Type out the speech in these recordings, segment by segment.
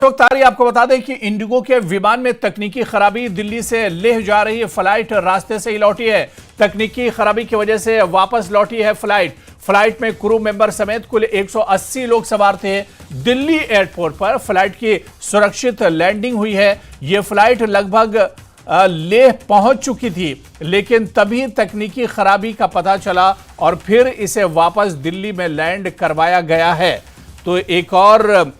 तारी आपको बता दें कि इंडिगो के विमान में तकनीकी खराबी, दिल्ली से लेह जा रही फ्लाइट रास्ते से ही लौटी है। तकनीकी खराबी की वजह से वापस लौटी है फ्लाइट में क्रू मेंबर समेत कुल 180 लोग सवार थे। दिल्ली एयरपोर्ट पर फ्लाइट की सुरक्षित लैंडिंग हुई है। यह फ्लाइट लगभग लेह पहुंच चुकी थी, लेकिन तभी तकनीकी खराबी का पता चला और फिर इसे वापस दिल्ली में लैंड करवाया गया है। तो एक और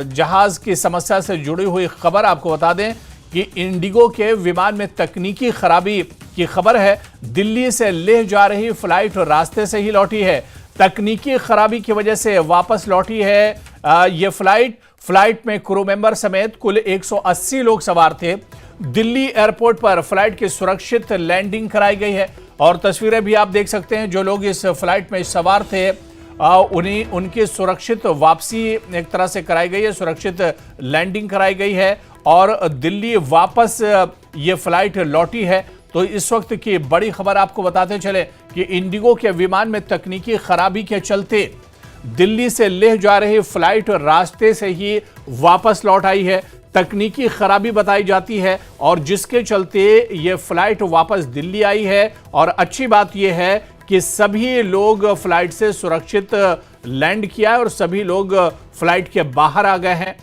जहाज की समस्या से जुड़ी हुई खबर आपको बता दें कि इंडिगो के विमान में तकनीकी खराबी की खबर है। दिल्ली से लेह जा रही फ्लाइट रास्ते से ही लौटी है। तकनीकी खराबी की वजह से वापस लौटी है ये फ्लाइट में क्रू मेंबर समेत कुल 180 लोग सवार थे। दिल्ली एयरपोर्ट पर फ्लाइट की सुरक्षित लैंडिंग कराई गई है और तस्वीरें भी आप देख सकते हैं। जो लोग इस फ्लाइट में सवार थे उनकी सुरक्षित वापसी एक तरह से कराई गई है, सुरक्षित लैंडिंग कराई गई है और दिल्ली वापस ये फ्लाइट लौटी है। तो इस वक्त की बड़ी खबर आपको बताते चले कि इंडिगो के विमान में तकनीकी खराबी के चलते दिल्ली से लेह जा रही फ्लाइट रास्ते से ही वापस लौट आई है। तकनीकी खराबी बताई जाती है और जिसके चलते ये फ्लाइट वापस दिल्ली आई है। और अच्छी बात यह है कि सभी लोग फ्लाइट से सुरक्षित लैंड किया है और सभी लोग फ्लाइट के बाहर आ गए हैं।